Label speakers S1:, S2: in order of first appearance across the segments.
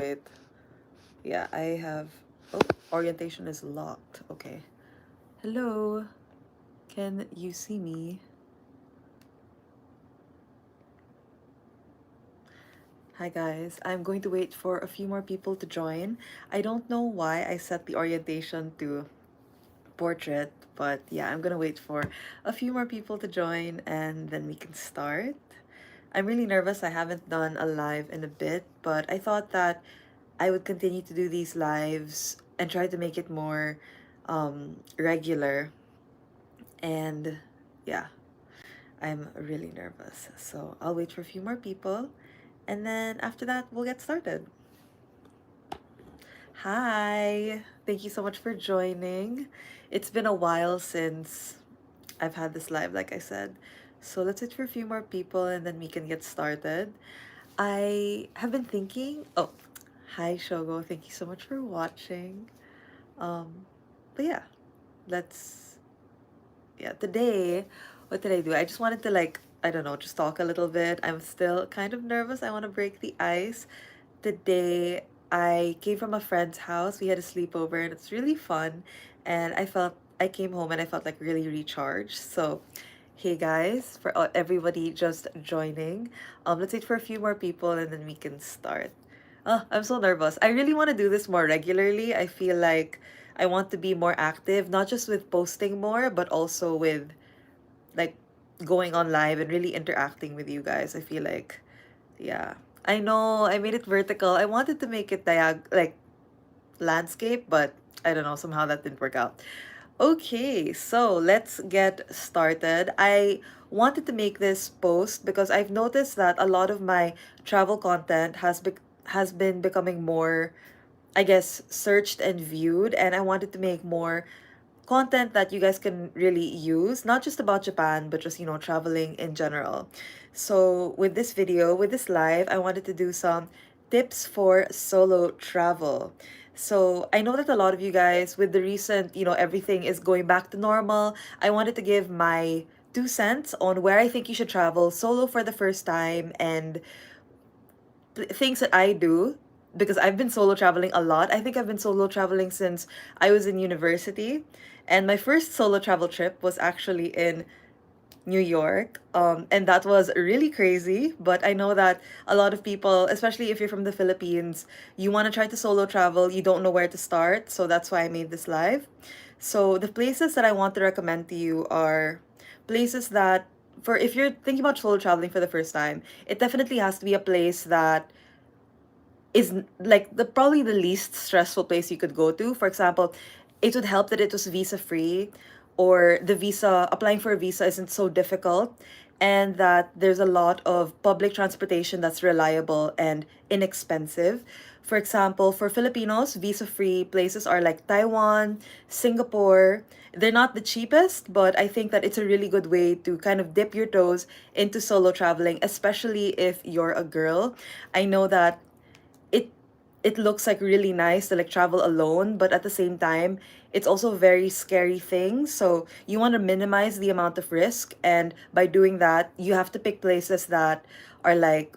S1: wait. Yeah, I have... Oh, orientation is locked. Okay. Hello. Can you see me? Hi guys. I'm going to wait for a few more people to join. I don't know why I set the orientation to portrait, but yeah, I'm gonna wait for a few more people to join and then we can start. I'm really nervous. I haven't done a live in a bit, but I thought that I would continue to do these lives and try to make it more regular. And yeah, I'm really nervous. So I'll wait for a few more people and then after that, we'll get started. Hi, thank you so much for joining. It's been a while since I've had this live, like I said. So let's wait for a few more people and then we can get started. I have been thinking, oh, hi Shogo, thank you so much for watching. Um, but yeah, let's, yeah, today, what did I do? I just wanted to like, I don't know, just talk a little bit. I'm still kind of nervous. I want to break the ice. Today, I came from a friend's house. We had a sleepover and it's really fun. And I came home and I felt like really recharged. So, hey guys, for everybody just joining, let's wait for a few more people and then we can start. Oh, I'm so nervous. I really want to do this more regularly. I feel like I want to be more active, not just with posting more, but also with like going on live and really interacting with you guys. I feel like, yeah. I know I made it vertical. I wanted to make it like landscape, but I don't know, somehow that didn't work out. Okay, so let's get started. I wanted to make this post because I've noticed that a lot of my travel content has been becoming more, I guess, searched and viewed, and I wanted to make more content that you guys can really use, not just about Japan, but just, traveling in general. So, with this video, with this live, I wanted to do some tips for solo travel. So, I know that a lot of you guys, with the recent, everything is going back to normal, I wanted to give my 2 cents on where I think you should travel solo for the first time and things that I do because I've been solo traveling a lot. I think I've been solo traveling since I was in university. And my first solo travel trip was actually in New York. And that was really crazy. But I know that a lot of people, especially if you're from the Philippines, you want to try to solo travel, you don't know where to start. So that's why I made this live. So the places that I want to recommend to you are places that, for if you're thinking about solo traveling for the first time, it definitely has to be a place that is like the probably the least stressful place you could go to. For example, it would help that it was visa free, or the visa applying for a visa isn't so difficult, and that there's a lot of public transportation that's reliable and inexpensive. For example, for Filipinos, visa free places are like Taiwan, Singapore. They're not the cheapest, but I think that it's a really good way to kind of dip your toes into solo traveling, especially if you're a girl. I know that it it looks like really nice to like travel alone, but at the same time it's also a very scary thing, so you want to minimize the amount of risk, and by doing that you have to pick places that are like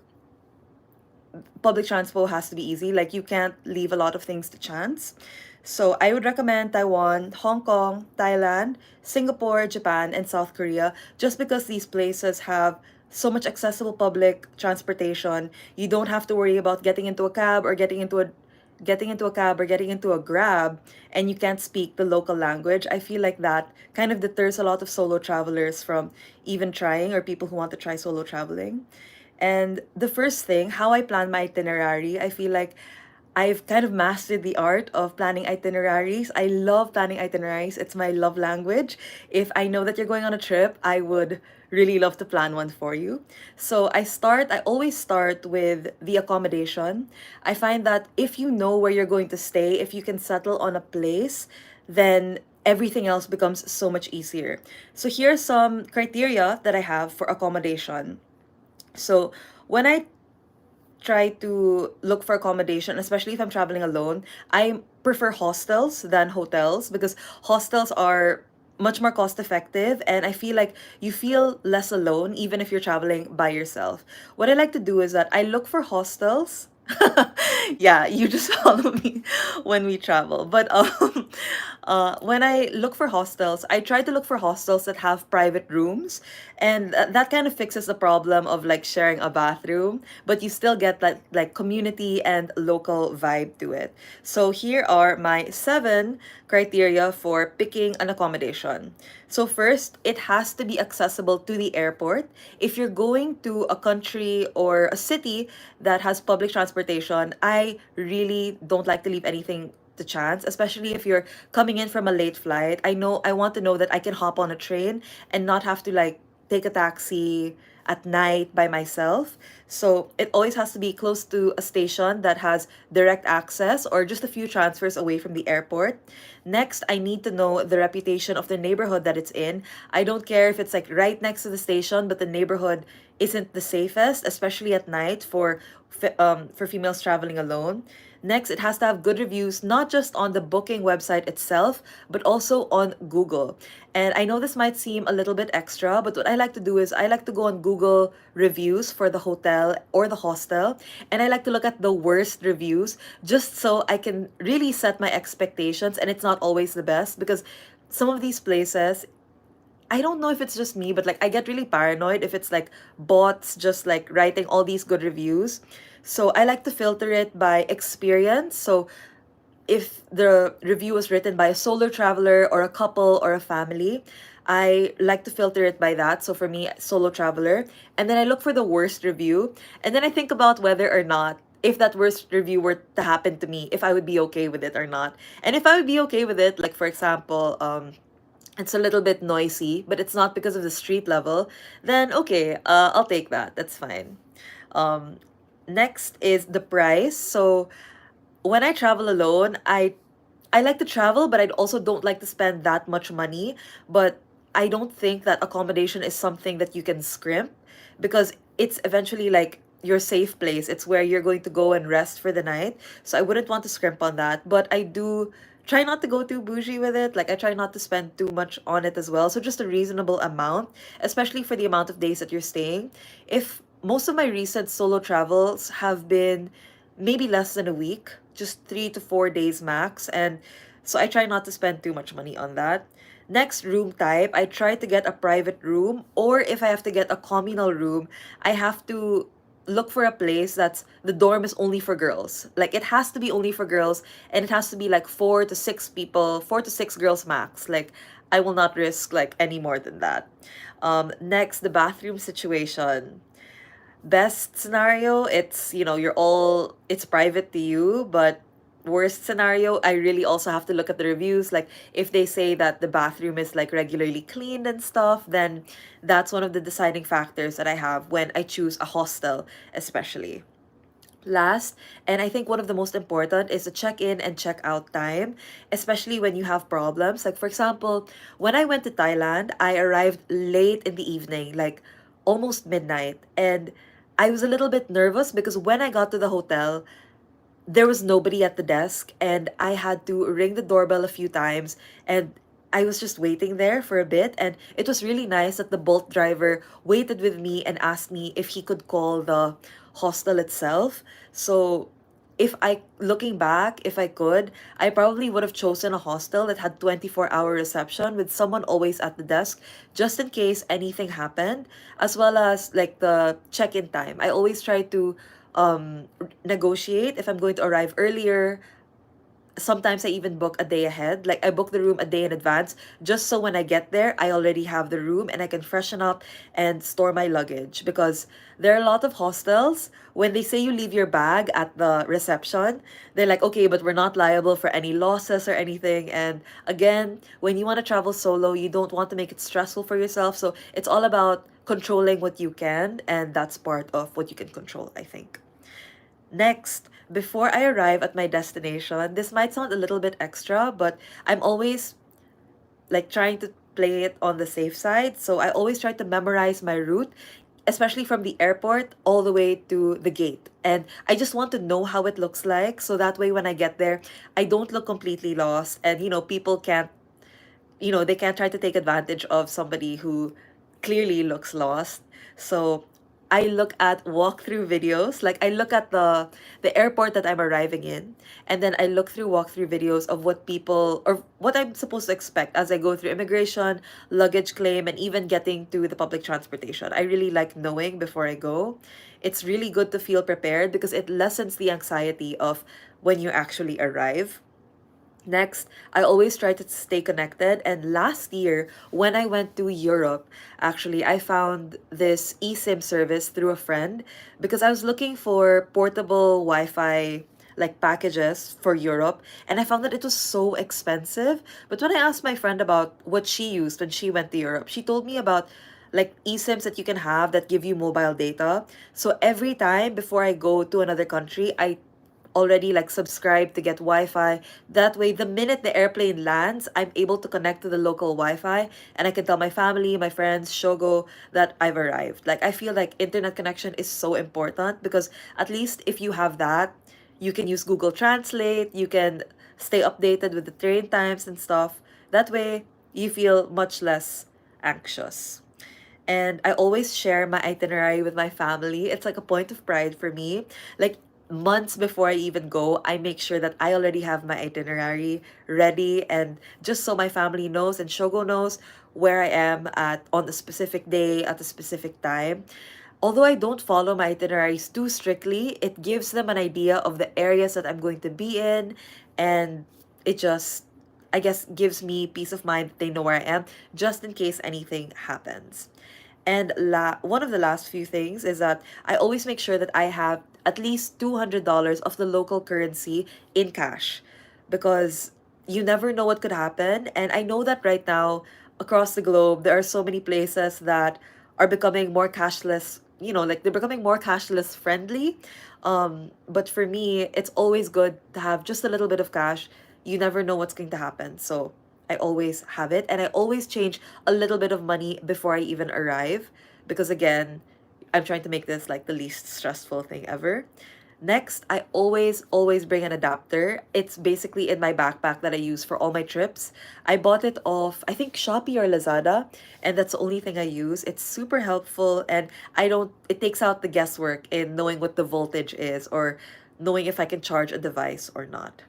S1: public transport has to be easy, like you can't leave a lot of things to chance. So I would recommend Taiwan, Hong Kong, Thailand, Singapore, Japan, and South Korea, just because these places have so much accessible public transportation. You don't have to worry about getting into a cab or getting into a grab and you can't speak the local language. I feel like that kind of deters a lot of solo travelers from even trying, or people who want to try solo traveling. And the first thing, how I plan my itinerary, I feel like I've kind of mastered the art of planning itineraries. I love planning itineraries. It's my love language. If I know that you're going on a trip, I would really love to plan one for you. So I always start with the accommodation. I find that if you know where you're going to stay, if you can settle on a place, then everything else becomes so much easier. So here are some criteria that I have for accommodation. So when I try to look for accommodation, especially if I'm traveling alone, I prefer hostels than hotels because hostels are much more cost effective, and I feel like you feel less alone even if you're traveling by yourself. What I like to do is that I look for hostels Yeah, you just follow me when we travel. But when I look for hostels, I try to look for hostels that have private rooms, and that kind of fixes the problem of like sharing a bathroom, but you still get that like community and local vibe to it. So here are my 7 criteria for picking an accommodation. So first, it has to be accessible to the airport. If you're going to a country or a city that has public transportation, I really don't like to leave anything to chance, especially if you're coming in from a late flight. I want to know that I can hop on a train and not have to like take a taxi at night by myself. So it always has to be close to a station that has direct access or just a few transfers away from the airport. Next, I need to know the reputation of the neighborhood that it's in. I don't care if it's like right next to the station, but the neighborhood isn't the safest, especially at night for females traveling alone. Next, it has to have good reviews, not just on the booking website itself, but also on Google. And I know this might seem a little bit extra, but what I like to do is I like to go on Google reviews for the hotel or the hostel, and I like to look at the worst reviews just so I can really set my expectations, and it's not always the best because some of these places, I don't know if it's just me, but like I get really paranoid if it's like bots just like writing all these good reviews. So I like to filter it by experience. So if the review was written by a solo traveler or a couple or a family, I like to filter it by that. So for me, solo traveler. And then I look for the worst review. And then I think about whether or not, if that worst review were to happen to me, if I would be okay with it or not. And if I would be okay with it, like for example, it's a little bit noisy, but it's not because of the street level, then okay, I'll take that. That's fine. Um, Next is the price. So when I travel alone, I like to travel, but I also don't like to spend that much money. But I don't think that accommodation is something that you can scrimp because it's eventually like your safe place. It's where you're going to go and rest for the night. So I wouldn't want to scrimp on that. But I do try not to go too bougie with it. Like I try not to spend too much on it as well. So just a reasonable amount, especially for the amount of days that you're staying. If most of my recent solo travels have been maybe less than a week, just 3 to 4 days max. And so I try not to spend too much money on that. Next, room type. I try to get a private room, or if I have to get a communal room, I have to look for a place that's the dorm is only for girls. Like it has to be only for girls, and it has to be like 4 to 6 people, 4 to 6 girls max. Like I will not risk like any more than that. Next, the bathroom situation. Best scenario, it's you're all it's private to you, but worst scenario, I really also have to look at the reviews. Like if they say that the bathroom is like regularly cleaned and stuff, then that's one of the deciding factors that I have when I choose a hostel, especially. Last, and I think one of the most important is the check-in and check-out time, especially when you have problems. Like for example, when I went to Thailand, I arrived late in the evening, like almost midnight, and I was a little bit nervous because when I got to the hotel, there was nobody at the desk, and I had to ring the doorbell a few times, and I was just waiting there for a bit. And it was really nice that the Bolt driver waited with me and asked me if he could call the hostel itself. So if I looking back, if I could, I probably would have chosen a hostel that had 24-hour reception with someone always at the desk just in case anything happened, as well as like the check-in time. I always try to negotiate if I'm going to arrive earlier. Sometimes I even book a day ahead. Like I book the room a day in advance just so when I get there, I already have the room and I can freshen up and store my luggage. Because there are a lot of hostels, when they say you leave your bag at the reception, they're like, okay, but we're not liable for any losses or anything. And again, when you want to travel solo, you don't want to make it stressful for yourself. So it's all about controlling what you can, and that's part of what you can control, I think. Next, before I arrive at my destination, this might sound a little bit extra, but I'm always like trying to play it on the safe side. So I always try to memorize my route, especially from the airport all the way to the gate. And I just want to know how it looks like. So that way, when I get there, I don't look completely lost. And, people can't, they can't try to take advantage of somebody who clearly looks lost. So I look at walkthrough videos. Like I look at the airport that I'm arriving in, and then I look through walkthrough videos of what people or what I'm supposed to expect as I go through immigration, luggage claim, and even getting to the public transportation. I really like knowing before I go. It's really good to feel prepared because it lessens the anxiety of when you actually arrive. Next, I always try to stay connected. And last year, when I went to Europe, actually, I found this eSIM service through a friend because I was looking for portable Wi Fi like packages for Europe, and I found that it was so expensive. But when I asked my friend about what she used when she went to Europe, she told me about like eSIMs that you can have that give you mobile data. So every time before I go to another country, I already like subscribed to get Wi-Fi. That way, the minute the airplane lands, I'm able to connect to the local Wi-Fi and I can tell my family, my friends, Shogo that I've arrived. Like I feel like internet connection is so important because at least if you have that, you can use Google Translate, you can stay updated with the train times and stuff. That way, you feel much less anxious. And I always share my itinerary with my family. It's like a point of pride for me. Like months before I even go, I make sure that I already have my itinerary ready and just so my family knows and Shogo knows where I am at on a specific day at a specific time. Although I don't follow my itineraries too strictly, it gives them an idea of the areas that I'm going to be in and it just I guess gives me peace of mind that they know where I am just in case anything happens. And one of the last few things is that I always make sure that I have at least $200 of the local currency in cash because you never know what could happen. And I know that right now across the globe, there are so many places that are becoming more cashless, like they're becoming more cashless friendly. But for me, it's always good to have just a little bit of cash. You never know what's going to happen. So I always have it. And I always change a little bit of money before I even arrive because, again, I'm trying to make this like the least stressful thing ever. Next, I always bring an adapter. It's basically in my backpack that I use for all my trips. I bought it off, I think, Shopee or Lazada, and that's the only thing I use. It's super helpful, and it takes out the guesswork in knowing what the voltage is or knowing if I can charge a device or not.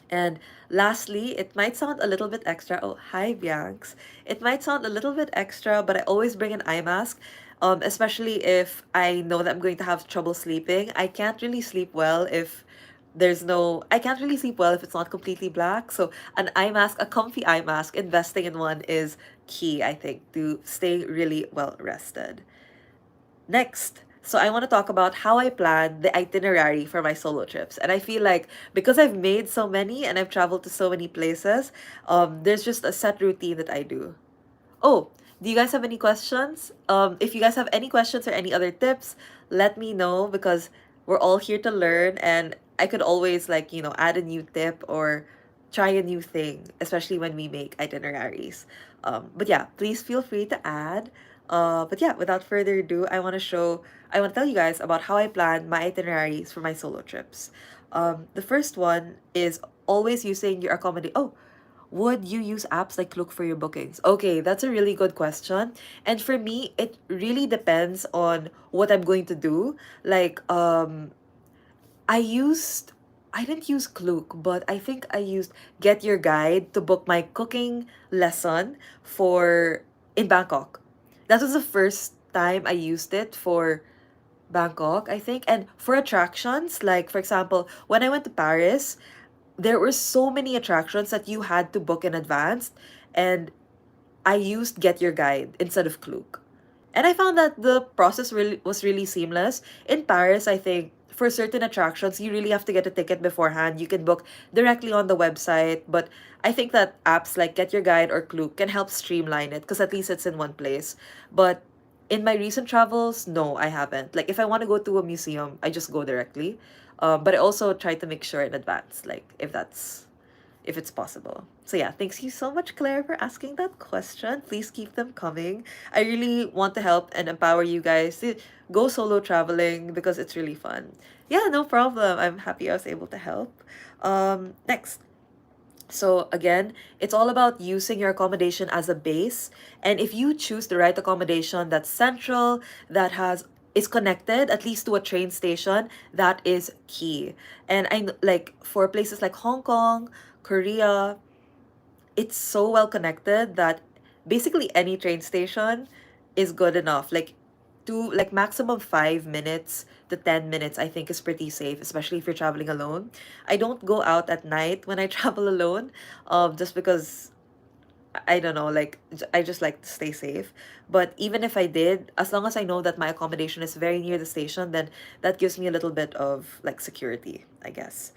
S1: And lastly, it might sound a little bit extra. Oh, hi, Bianx. It might sound a little bit extra, but I always bring an eye mask, especially if I know that I'm going to have trouble sleeping. I can't really sleep well if it's not completely black. So an eye mask, a comfy eye mask, investing in one is key, I think, to stay really well rested. Next, so I want to talk about how I plan the itinerary for my solo trips. And I feel like because I've made so many and I've traveled to so many places, there's just a set routine that I do. Oh, do you guys have any questions? If you guys have any questions or any other tips, let me know because we're all here to learn and I could always add a new tip or try a new thing, especially when we make itineraries. But yeah, please feel free to add. But yeah, without further ado, I want to tell you guys about how I plan my itineraries for my solo trips. The first one is always using your accommodation. Oh, would you use apps like Look for your bookings? Okay, that's a really good question. And for me, it really depends on what I'm going to do. Like, I used I didn't use Klook, but I think I used Get Your Guide to book my cooking lesson for in Bangkok. That was the first time I used it for Bangkok, I think. And for attractions, like for example, when I went to Paris, there were so many attractions that you had to book in advance, and I used Get Your Guide instead of Klook. And I found that the process really was really seamless. In Paris, I think for certain attractions, you really have to get a ticket beforehand. You can book directly on the website, but I think that apps like Get Your Guide or Klook can help streamline it because at least it's in one place. But in my recent travels, no, I haven't. Like if I want to go to a museum, I just go directly. But I also try to make sure in advance, like if it's possible. So yeah, thanks you so much, Claire, for asking that question. Please keep them coming. I really want to help and empower you guys to go solo traveling because it's really fun. Yeah, no problem. I'm happy I was able to help. Next. So again, it's all about using your accommodation as a base. And if you choose the right accommodation that's central, that has is connected at least to a train station, that is key. And like for places like Hong Kong, Korea, it's so well connected that basically any train station is good enough. Like like maximum 5 minutes to 10 minutes, I think is pretty safe, especially if you're traveling alone. I don't go out at night when I travel alone, just because I don't know, like I just like to stay safe. But even if I did, as long as I know that my accommodation is very near the station, then that gives me a little bit of like security, I guess.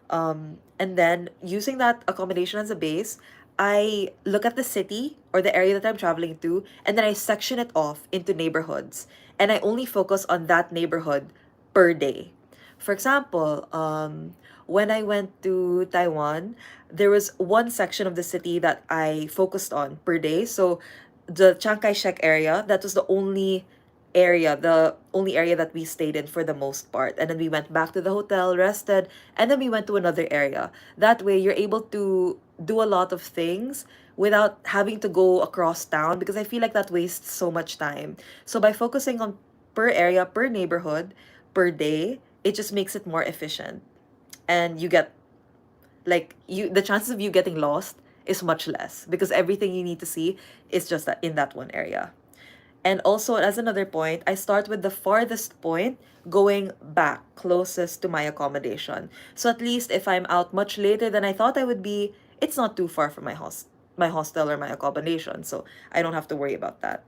S1: And then using that accommodation as a base, I look at the city or the area that I'm traveling to, and then I section it off into neighborhoods. And I only focus on that neighborhood per day. For example, when I went to Taiwan, there was one section of the city that I focused on per day. So the Chiang Kai-shek area, that was the only area that we stayed in for the most part. And then we went back to the hotel, rested, and then we went to another area. That way, you're able to do a lot of things without having to go across town, because I feel like that wastes so much time. So by focusing on per area, per neighborhood, per day, it just makes it more efficient. And you get like you the chances of you getting lost is much less because everything you need to see is just that in that one area. And also, as another point, I start with the farthest point going back closest to my accommodation. So at least if I'm out much later than I thought I would be, it's not too far from my hostel or my accommodation. So I don't have to worry about that.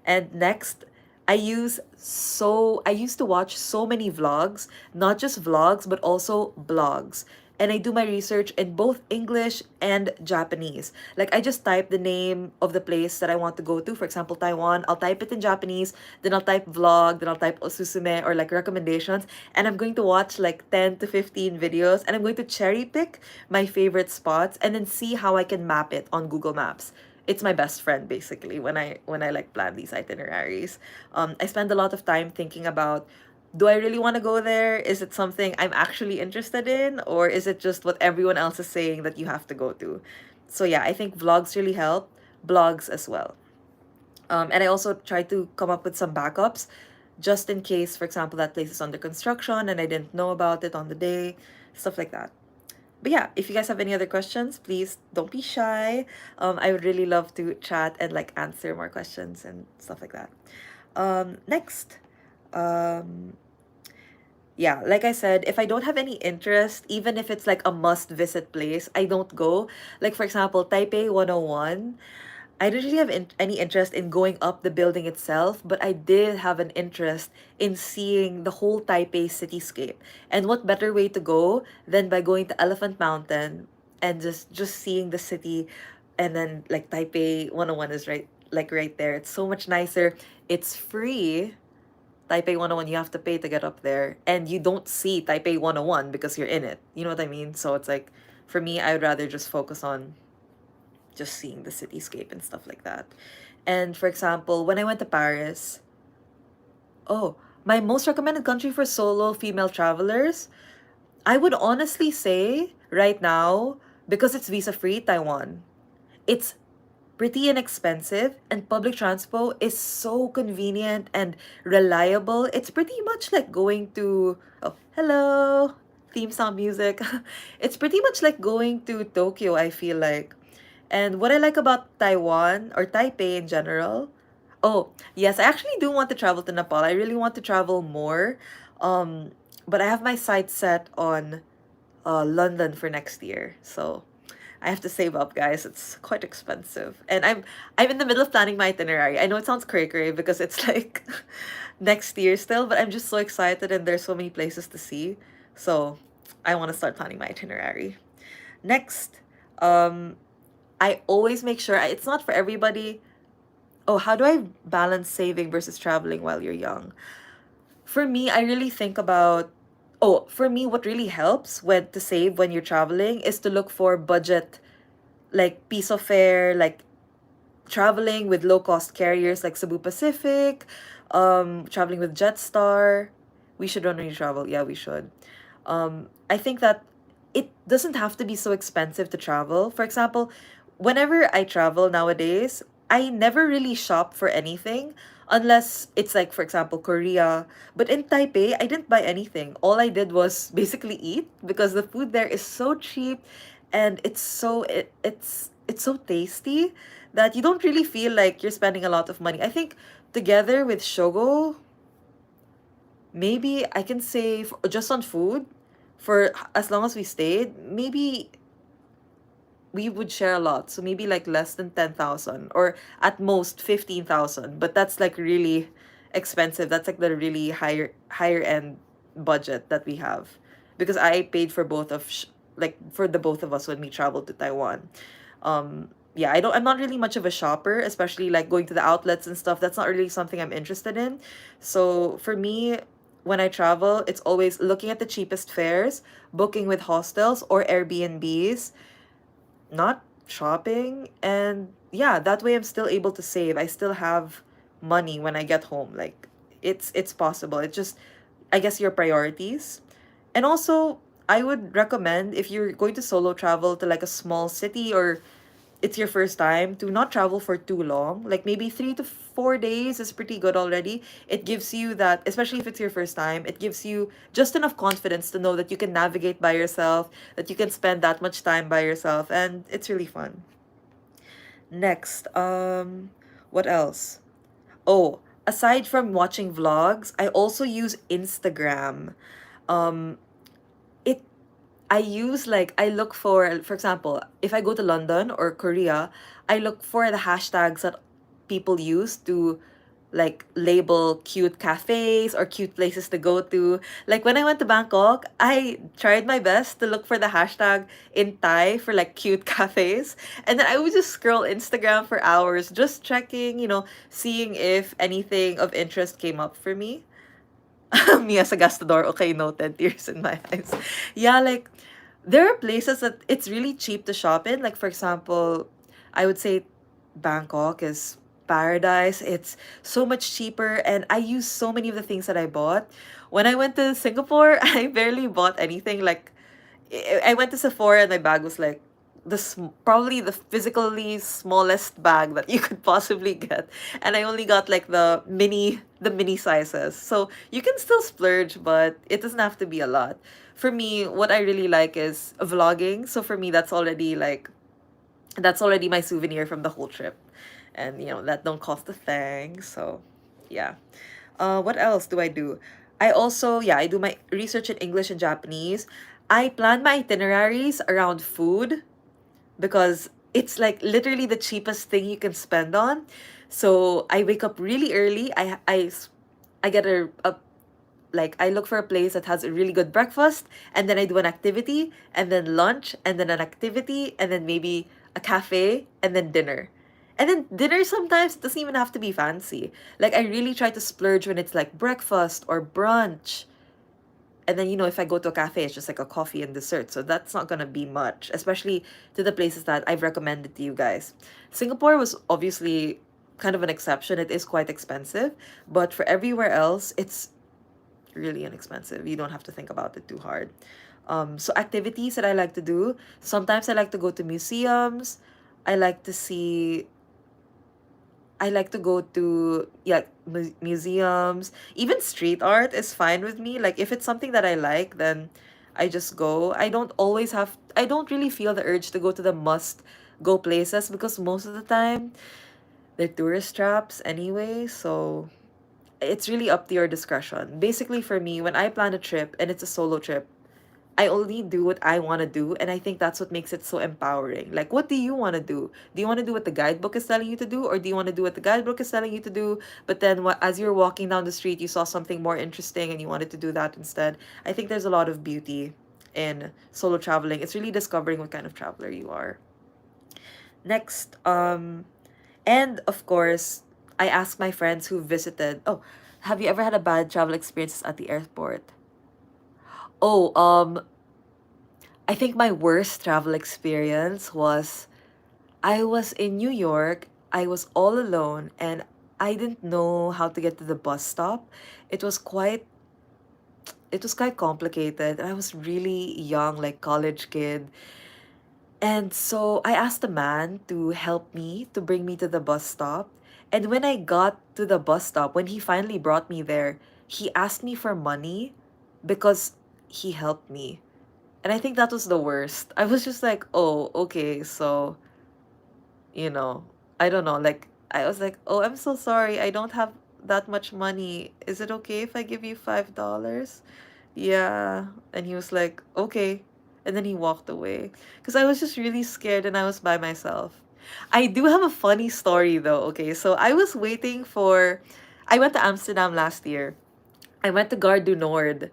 S1: And next, I used to watch so many vlogs, not just vlogs, but also blogs. And I do my research in both English and Japanese. Like I just type the name of the place that I want to go to. For example, Taiwan. I'll type it in Japanese, then I'll type vlog, then I'll type osusume or like recommendations. And I'm going to watch like 10 to 15 videos, and I'm going to cherry pick my favorite spots and then see how I can map it on Google Maps. It's my best friend basically when I like plan these itineraries. I spend a lot of time thinking about, do I really want to go there? Is it something I'm actually interested in, or is it just what everyone else is saying that you have to go to? So yeah, I think vlogs really help, blogs as well. And I also try to come up with some backups just in case, for example, that place is under construction and I didn't know about it on the day, stuff like that. But yeah, if you guys have any other questions, please don't be shy. I would really love to chat and like answer more questions and stuff like that. Next, um, yeah, like I said, if I don't have any interest, even if it's like a must visit place, I don't go. Like, for example, Taipei 101. I didn't really have any interest in going up the building itself, but I did have an interest in seeing the whole Taipei cityscape. And what better way to go than by going to Elephant Mountain and just seeing the city, and then like Taipei 101 is right there. It's so much nicer. It's free. Taipei 101, you have to pay to get up there, and you don't see Taipei 101 because you're in it. You know what I mean? So it's like, for me, I would rather just focus on just seeing the cityscape and stuff like that. And for example, when I went to Paris, oh, my most recommended country for solo female travelers, I would honestly say right now, because it's visa free, Taiwan. It's pretty inexpensive, and public transport is so convenient and reliable. It's pretty much like going to, oh, hello, theme song music. It's pretty much like going to Tokyo, I feel like. And what I like about Taiwan or Taipei in general, oh, yes, I actually do want to travel to Nepal. I really want to travel more. Um, but I have my sights set on London for next year. So I have to save up, guys. It's quite expensive. And I'm in the middle of planning my itinerary. I know it sounds cray-cray because it's like next year still, but I'm just so excited and there's so many places to see. So I want to start planning my itinerary. Next, um, I always make sure it's not for everybody. Oh, how do I balance saving versus traveling while you're young? For me, I really think about, oh, for me, what really helps when to save when you're traveling is to look for budget, like piece of fare, like traveling with low cost carriers like Cebu Pacific, traveling with Jetstar. We should only travel. Yeah, we should. I think that it doesn't have to be so expensive to travel. For example, whenever I travel nowadays, I never really shop for anything. Unless it's like, for example, Korea. But in Taipei, I didn't buy anything. All I did was basically eat because the food there is so cheap and it's so tasty that you don't really feel like you're spending a lot of money. I think together with Shogo, maybe I can say just on food for as long as we stayed, maybe we would share a lot. So maybe like less than 10,000 or at most 15,000. But that's like really expensive. That's like the really higher end budget that we have. Because I paid for like for the both of us when we traveled to Taiwan. Yeah, I'm not really much of a shopper, especially like going to the outlets and stuff. That's not really something I'm interested in. So for me, when I travel, it's always looking at the cheapest fares, booking with hostels or Airbnbs, not shopping. And yeah, that way I'm still able to save. I still have money when I get home. Like it's possible. It's just, I guess, your priorities. And also, I would recommend if you're going to solo travel to like a small city, or it's your first time, to not travel for too long. Like maybe 3 to 4 days is pretty good already. It gives you that, especially if it's your first time, it gives you just enough confidence to know that you can navigate by yourself, that you can spend that much time by yourself, and it's really fun. Next, what else? Oh, aside from watching vlogs, I also use Instagram. Um, it I use like I look for example, if I go to London or Korea, I look for the hashtags that people use to like label cute cafes or cute places to go to. Like when I went to Bangkok, I tried my best to look for the hashtag in Thai for like cute cafes. And then I would just scroll Instagram for hours, just checking, seeing if anything of interest came up for me. Mia sa gastador, okay, noted, tears in my eyes. Yeah, like there are places that it's really cheap to shop in. Like for example, I would say Bangkok is paradise. It's so much cheaper and I use so many of the things that I bought. When I went to Singapore, I barely bought anything. Like I went to Sephora and my bag was like probably the physically smallest bag that you could possibly get, and I only got like the mini sizes. So you can still splurge, but it doesn't have to be a lot. For me, what I really like is vlogging. So for me, that's already my souvenir from the whole trip, and that don't cost a thing. So yeah. What else do I do? I also, yeah, I do my research in English and Japanese. I plan my itineraries around food because it's like literally the cheapest thing you can spend on. So I wake up really early. I get like I look for a place that has a really good breakfast, and then I do an activity, and then lunch, and then an activity, and then maybe a cafe, and then dinner. And then dinner sometimes doesn't even have to be fancy. Like I really try to splurge when it's like breakfast or brunch. And then, if I go to a cafe, it's just like a coffee and dessert. So that's not gonna be much, especially to the places that I've recommended to you guys. Singapore was obviously kind of an exception. It is quite expensive, but for everywhere else, it's really inexpensive. You don't have to think about it too hard. So activities that I like to do, sometimes I like to go to museums. I like to see I like to go to, yeah, museums. Even street art is fine with me. Like if it's something that I like, then I just go. I don't really feel the urge to go to the must go places because most of the time they're tourist traps anyway. So it's really up to your discretion. Basically, for me, when I plan a trip and it's a solo trip, I only do what I want to do, and I think that's what makes it so empowering. Like, what do you want to do? Do you want to do what the guidebook is telling you to do, or do you want to do what the guidebook is telling you to do? But then, as you're walking down the street, you saw something more interesting, and you wanted to do that instead. I think there's a lot of beauty in solo traveling. It's really discovering what kind of traveler you are. Next, and of course, I ask my friends who visited. Oh, have you ever had a bad travel experiences at the airport? Oh, I think my worst travel experience was I was in New York. I was all alone and I didn't know how to get to the bus stop. It was quite it was quite complicated. I was really young, like college kid. And so I asked a man to help me to bring me to the bus stop. And when I got to the bus stop, when he finally brought me there, he asked me for money because he helped me. And I think that was the worst. I was just like, oh, okay, so, you know, I don't know. Like, I was like, oh, I'm so sorry. I don't have that much money. Is it okay if I give you $5? Yeah. And he was like, okay. And then he walked away. Because I was just really scared and I was by myself. I do have a funny story though. Okay. So I was waiting for. I went to Amsterdam last year. I went to Gare du Nord.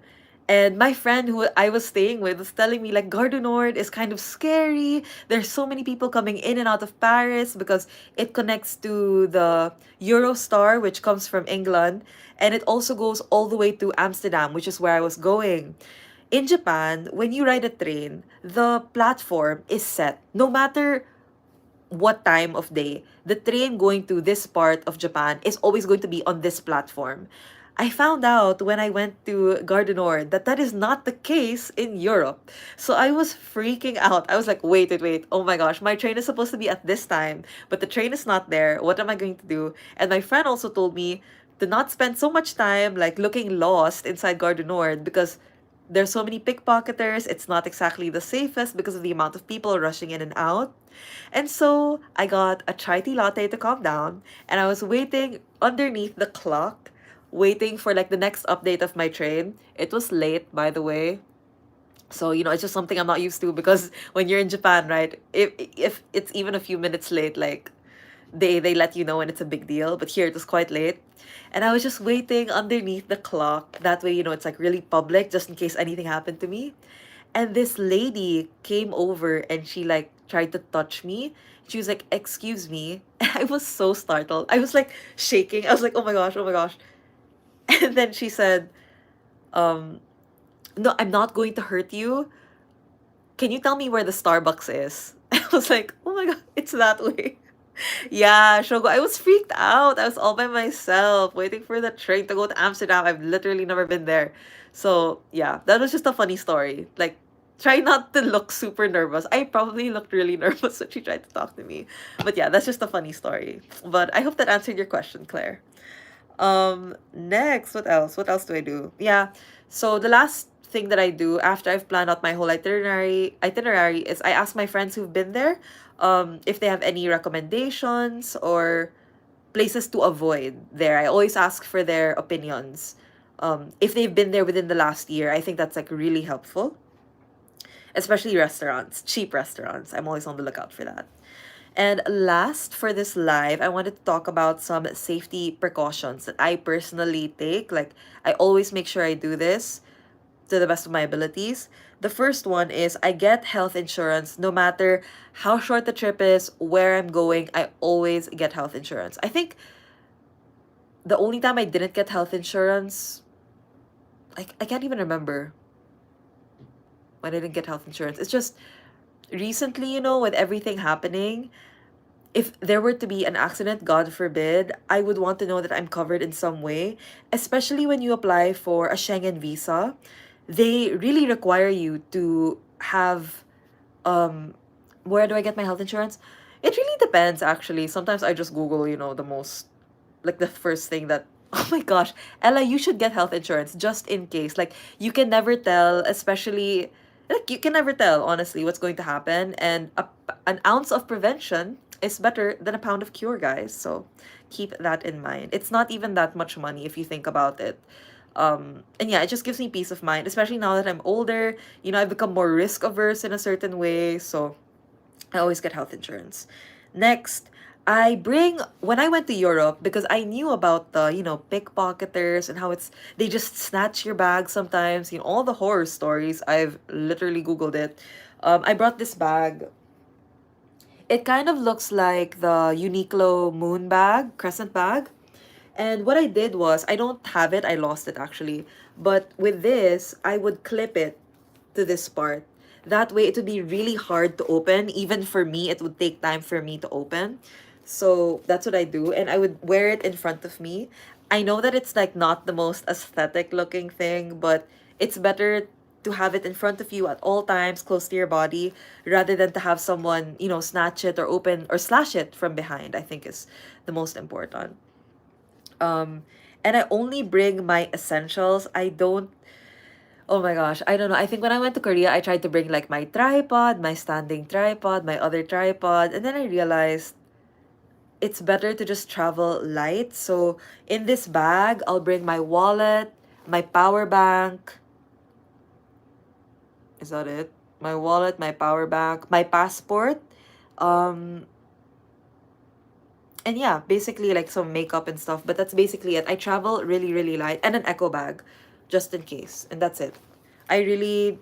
S1: And my friend who I was staying with was telling me like Gare du Nord is kind of scary. There's so many people coming in and out of Paris because it connects to the Eurostar, which comes from England, and it also goes all the way to Amsterdam, which is where I was going. In Japan, when you ride a train, the platform is set. No matter what time of day, the train going to this part of Japan is always going to be on this platform. I found out when I went to Gare du Nord that that is not the case in Europe. So I was freaking out. I was like, wait, wait, wait. Oh my gosh, my train is supposed to be at this time, but the train is not there. What am I going to do? And my friend also told me to not spend so much time like looking lost inside Gare du Nord because there's so many pickpocketers. It's not exactly the safest because of the amount of people rushing in and out. And so I got a chai tea latte to calm down, and I was waiting underneath the clock, waiting for like the next update of my train. It was late, by the way. So, it's just something I'm not used to because when you're in Japan, right? If it's even a few minutes late, like they let you know when it's a big deal, but here it was quite late. And I was just waiting underneath the clock. That way, it's like really public just in case anything happened to me. And this lady came over and she like tried to touch me. She was like, "Excuse me." And I was so startled. I was like shaking. I was like, "Oh my gosh, oh my gosh." And then she said, um, "No, I'm not going to hurt you. Can you tell me where the Starbucks is?" I was like, "Oh my god, it's that way." Yeah, Shogo. I was freaked out. I was all by myself waiting for the train to go to Amsterdam. I've literally never been there. So, yeah, that was just a funny story. Like, try not to look super nervous. I probably looked really nervous when she tried to talk to me. But yeah, that's just a funny story. But I hope that answered your question, Claire. Next, what else? What else do I do? Yeah. So the last thing that I do after I've planned out my whole itinerary is I ask my friends who've been there, if they have any recommendations or places to avoid there. I always ask for their opinions. If they've been there within the last year, I think that's like really helpful, especially restaurants, cheap restaurants. I'm always on the lookout for that. And last for this live, I wanted to talk about some safety precautions that I personally take. Like, I always make sure I do this to the best of my abilities. The first one is I get health insurance no matter how short the trip is, where I'm going, I always get health insurance. I think the only time I didn't get health insurance, I can't even remember when I didn't get health insurance. It's just recently, with everything happening, if there were to be an accident, God forbid, I would want to know that I'm covered in some way, especially when you apply for a Schengen visa. They really require you to have, um where do I get my health insurance? It really depends actually. Sometimes I just Google, the most, like the first thing that oh my gosh, Ella, you should get health insurance just in case. Like you can never tell, especially like you can never tell honestly what's going to happen, and an ounce of prevention is better than a pound of cure, guys. So keep that in mind. It's not even that much money if you think about it. And yeah, it just gives me peace of mind, especially now that I'm older. I've become more risk averse in a certain way, so I always get health insurance. Next, when I went to Europe, because I knew about the, pickpocketers and how they just snatch your bag sometimes, all the horror stories. I've literally Googled it. I brought this bag. It kind of looks like the Uniqlo moon bag, crescent bag. And what I did was, I don't have it, I lost it actually. But with this, I would clip it to this part. That way, it would be really hard to open. Even for me, it would take time for me to open. So that's what I do. And I would wear it in front of me. I know that it's like not the most aesthetic looking thing, but it's better to have it in front of you at all times, close to your body, rather than to have someone, snatch it or open or slash it from behind, I think is the most important. Um, and I only bring my essentials. I don't, oh my gosh, I don't know. I think when I went to Korea, I tried to bring like my tripod, my standing tripod, my other tripod, and then I realized it's better to just travel light. So in this bag, I'll bring my wallet, my power bank. Is that it? My wallet, my power bank, my passport. Um, and yeah, basically like some makeup and stuff, but that's basically it. I travel really, really light and an echo bag just in case. And that's it. I really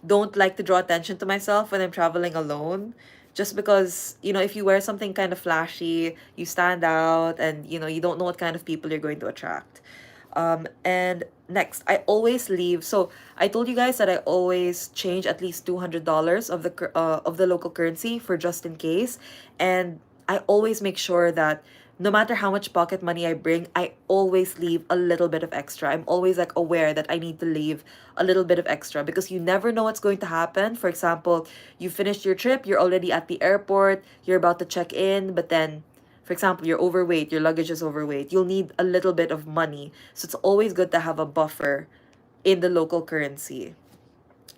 S1: don't like to draw attention to myself when I'm traveling alone. Just because, if you wear something kind of flashy, you stand out and, you don't know what kind of people you're going to attract. And next, I always leave. So I told you guys that I always change at least $200 of the local currency for just in case, and I always make sure that no matter how much pocket money I bring, I always leave a little bit of extra. I'm always like aware that I need to leave a little bit of extra because you never know what's going to happen. For example, you finished your trip, you're already at the airport, you're about to check in, but then for example, you're overweight, your luggage is overweight, you'll need a little bit of money. So it's always good to have a buffer in the local currency.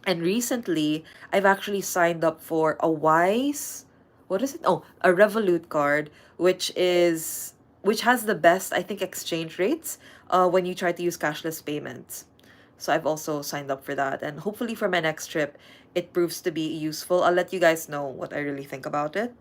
S1: And recently, I've actually signed up for a Wise, what is it? Oh, a Revolut card, which has the best, I think, exchange rates when you try to use cashless payments. So I've also signed up for that. And hopefully for my next trip, it proves to be useful. I'll let you guys know what I really think about it.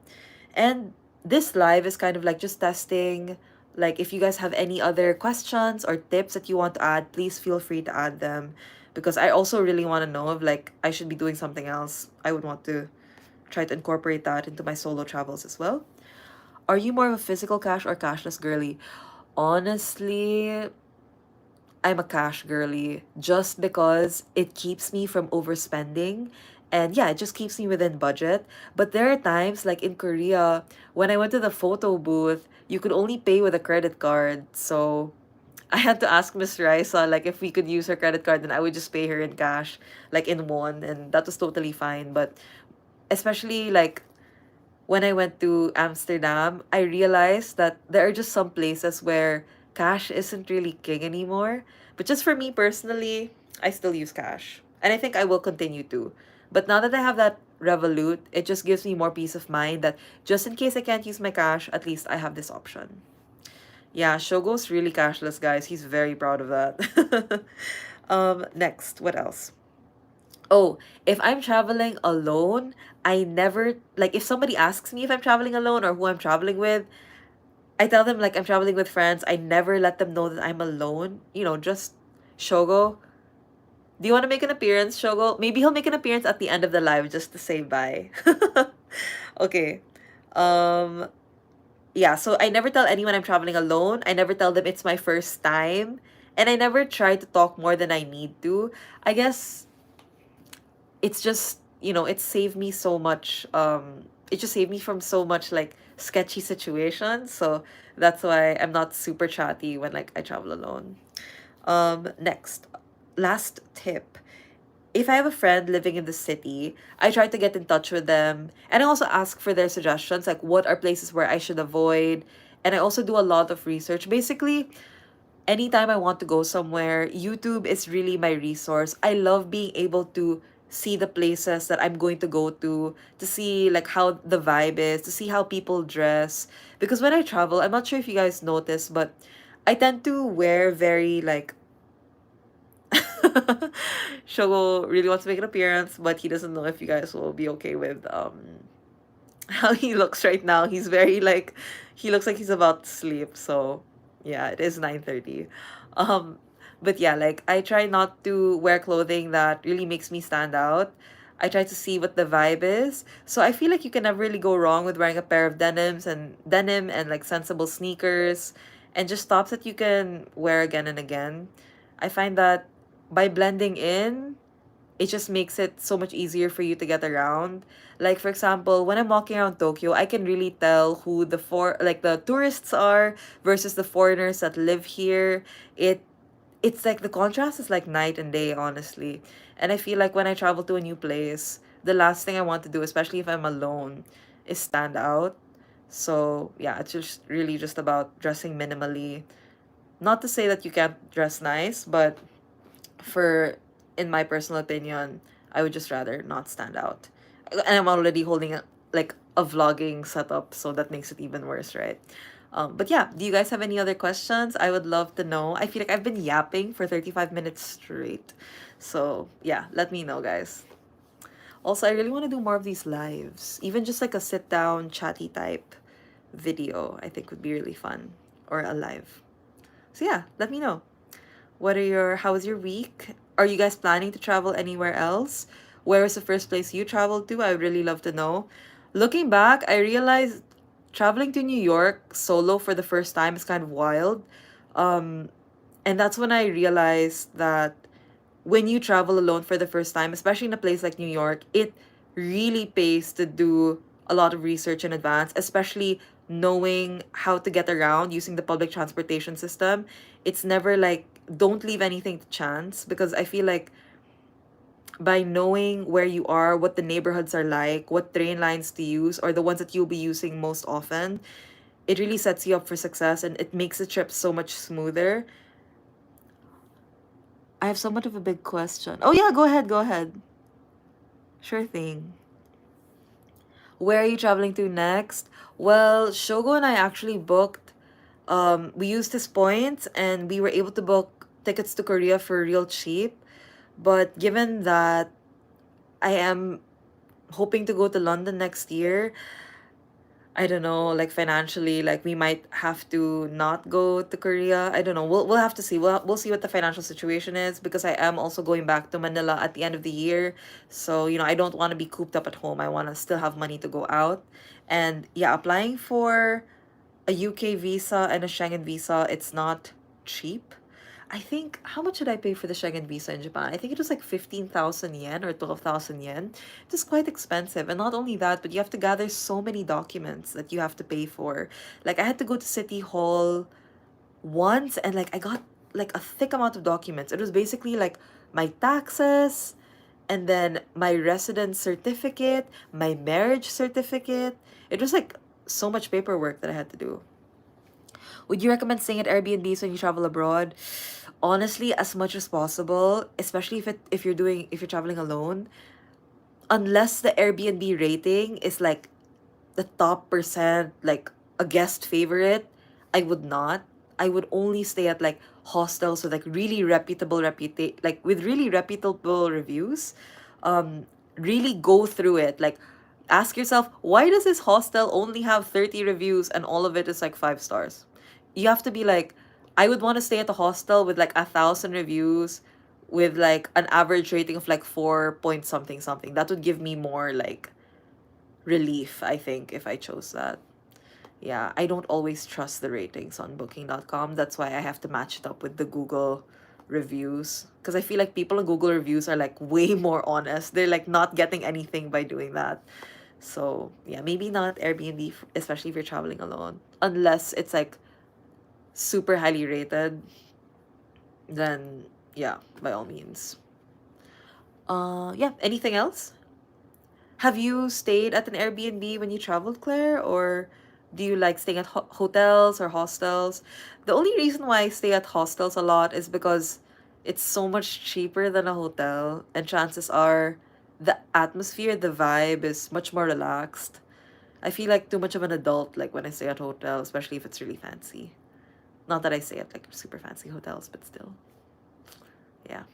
S1: And this live is kind of like just testing. Like, if you guys have any other questions or tips that you want to add, please feel free to add them. Because I also really want to know if, like, I should be doing something else. I would want to try to incorporate that into my solo travels as well. Are you more of a physical cash or cashless girly? Honestly, I'm a cash girly just because it keeps me from overspending. And yeah, it just keeps me within budget. But there are times, like in Korea, when I went to the photo booth, you could only pay with a credit card. So I had to ask Miss Raisa, like, if we could use her credit card, then I would just pay her in cash, like in won. And that was totally fine. But especially, like, when I went to Amsterdam, I realized that there are just some places where cash isn't really king anymore. But just for me personally, I still use cash. And I think I will continue to. But now that I have that Revolut, it just gives me more peace of mind that just in case I can't use my cash, at least I have this option. Yeah, Shogo's really cashless, guys. He's very proud of that. Next, what else? Oh, if I'm traveling alone, I never like if somebody asks me if I'm traveling alone or who I'm traveling with, I tell them like I'm traveling with friends. I never let them know that I'm alone. Just Shogo. Do you want to make an appearance, Shogo? Maybe he'll make an appearance at the end of the live just to say bye. Okay. Um yeah, so I never tell anyone I'm traveling alone. I never tell them it's my first time. And I never try to talk more than I need to. I guess it's just it saved me so much it just saved me from so much like sketchy situations, so that's why I'm not super chatty when like I travel alone. Next, last tip: if I have a friend living in the city, I try to get in touch with them and I also ask for their suggestions, like what are places where I should avoid. And I also do a lot of research. Basically, anytime I want to go somewhere, YouTube is really my resource. I love being able to see the places that I'm going to go to see like how the vibe is, to see how people dress. Because when I travel, I'm not sure if you guys notice, but I tend to wear very like Shogo really wants to make an appearance, but he doesn't know if you guys will be okay with how he looks right now. He's very like he looks like he's about to sleep. So yeah, it is 9:30. Um but yeah, like I try not to wear clothing that really makes me stand out. I try to see what the vibe is. So I feel like you can never really go wrong with wearing a pair of denim and like sensible sneakers and just tops that you can wear again and again. I find that by blending in, it just makes it so much easier for you to get around. Like for example, when I'm walking around Tokyo, I can really tell who the tourists are versus the foreigners that live here. It's like the contrast is like night and day, honestly. And I feel like when I travel to a new place, the last thing I want to do, especially if I'm alone, is stand out. So yeah, it's just really just about dressing minimally. Not to say that you can't dress nice, but for in my personal opinion, I would just rather not stand out. And I'm already holding like a vlogging setup, so that makes it even worse, right? But yeah, do you guys have any other questions? I would love to know. I feel like I've been yapping for 35 minutes straight. So yeah, let me know, guys. Also, I really want to do more of these lives. Even just like a sit down, chatty type video, I think would be really fun. Or a live. So yeah, let me know. How was your week? Are you guys planning to travel anywhere else? Where was the first place you traveled to? I would really love to know. Looking back, I realized traveling to New York solo for the first time is kind of wild. Um, and that's when I realized that when you travel alone for the first time, especially in a place like New York, it really pays to do a lot of research in advance, especially knowing how to get around using the public transportation system. It's never like, don't leave anything to chance, because I feel like by knowing where you are, what the neighborhoods are like, what train lines to use, or the ones that you'll be using most often, it really sets you up for success and it makes the trip so much smoother. I have somewhat of a big question. Oh, yeah, go ahead, go ahead. Sure thing. Where are you traveling to next? Well, Shogo and I actually booked, we used his points and we were able to book tickets to Korea for real cheap. But given that I am hoping to go to London next year, I don't know, like financially, like we might have to not go to Korea. I don't know. We'll have to see. We'll see what the financial situation is, because I am also going back to Manila at the end of the year. So, I don't want to be cooped up at home. I want to still have money to go out. And yeah, applying for a UK visa and a Schengen visa, it's not cheap. I think, how much did I pay for the Schengen visa in Japan? I think it was like 15,000 yen or 12,000 yen. It is quite expensive. And not only that, but you have to gather so many documents that you have to pay for. Like, I had to go to City Hall once and like I got like a thick amount of documents. It was basically like my taxes and then my residence certificate, my marriage certificate. It was like so much paperwork that I had to do. Would you recommend staying at Airbnbs when you travel abroad? Honestly, as much as possible, especially if you're traveling alone, unless the Airbnb rating is like the top percent, like a guest favorite, I would not. I would only stay at like hostels with like really reputable reviews. Um, really go through it. Like, ask yourself, why does this hostel only have 30 reviews and all of it is like 5 stars? You have to be like, I would want to stay at a hostel with like 1,000 reviews, with like an average rating of like 4 point something something. That would give me more like relief, I think, if I chose that. Yeah, I don't always trust the ratings on booking.com. That's why I have to match it up with the Google reviews. Because I feel like people on Google reviews are like way more honest. They're like not getting anything by doing that. So, yeah, maybe not Airbnb, especially if you're traveling alone. Unless it's like super highly rated, then yeah, by all means. Yeah, anything else? Have you stayed at an Airbnb when you traveled, Claire? Or do you like staying at hotels or hostels? The only reason why I stay at hostels a lot is because it's so much cheaper than a hotel, and chances are the atmosphere, the vibe is much more relaxed. I feel like too much of an adult like when I stay at hotel, especially if it's really fancy. Not that I stay at like super fancy hotels, but still. Yeah.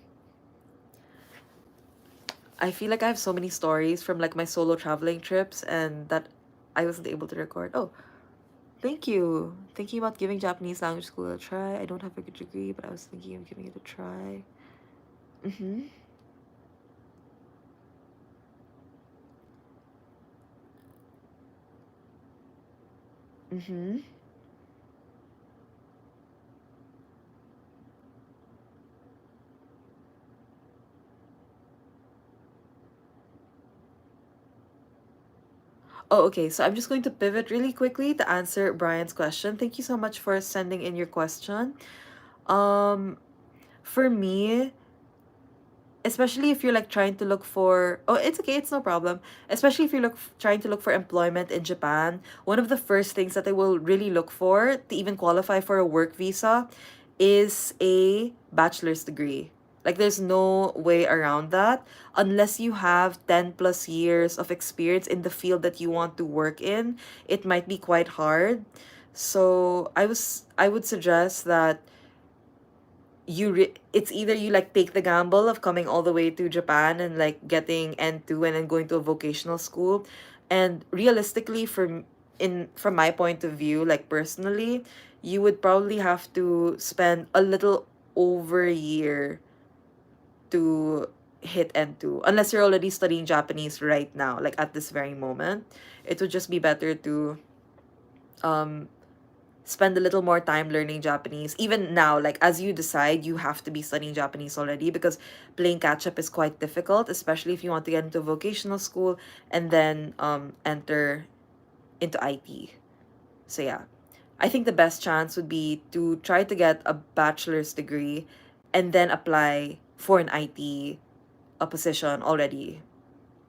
S1: I feel like I have so many stories from like my solo traveling trips and that I wasn't able to record. Oh, thank you. Thinking about giving Japanese language school a try. I don't have a good degree, but I was thinking of giving it a try. Mm-hmm. Mm-hmm. Oh, okay. So I'm just going to pivot really quickly to answer Brian's question. Thank you so much for sending in your question. Um, for me, especially if you're like trying to look for, oh, it's okay, it's no problem, especially if you're trying to look for employment in Japan. One of the first things that they will really look for to even qualify for a work visa is a bachelor's degree. Like there's no way around that unless you have 10 plus years of experience in the field that you want to work in. It might be quite hard. So I would suggest that it's either you like take the gamble of coming all the way to Japan and like getting N2 and then going to a vocational school, and realistically from my point of view, like personally, you would probably have to spend a little over a year to hit N2 unless you're already studying Japanese right now, like at this very moment. It would just be better to um spend a little more time learning Japanese. Even now, like as you decide, you have to be studying Japanese already because playing catch up is quite difficult, especially if you want to get into vocational school and then enter into IT. So yeah, I think the best chance would be to try to get a bachelor's degree and then apply for an IT a position already,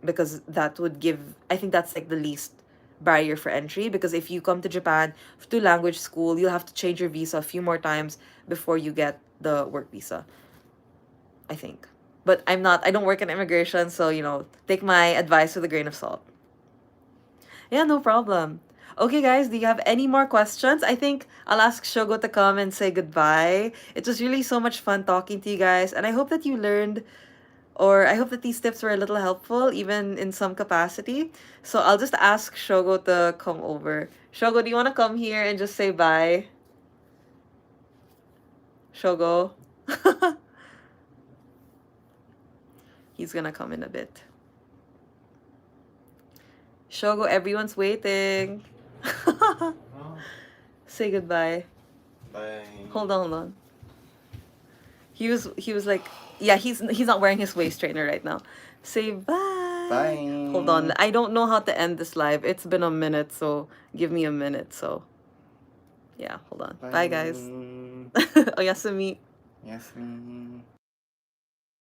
S1: because that would give, I think that's like the least barrier for entry, because if you come to Japan to language school, you'll have to change your visa a few more times before you get the work visa, I think. But I don't work in immigration, so take my advice with a grain of salt. Yeah, no problem. Okay, guys, do you have any more questions? I think I'll ask Shogo to come and say goodbye. It was really so much fun talking to you guys, and I hope that you learned, or I hope that these tips were a little helpful, even in some capacity. So I'll just ask Shogo to come over. Shogo, do you want to come here and just say bye? Shogo? He's gonna come in a bit. Shogo, everyone's waiting. Say goodbye.
S2: Bye.
S1: Hold on. He was like, yeah, he's not wearing his waist trainer right now. Say bye.
S2: Bye.
S1: Hold on. I don't know how to end this live. It's been a minute, so give me a minute. So yeah, hold on. Bye guys. Oyasumi.
S2: Yasumi.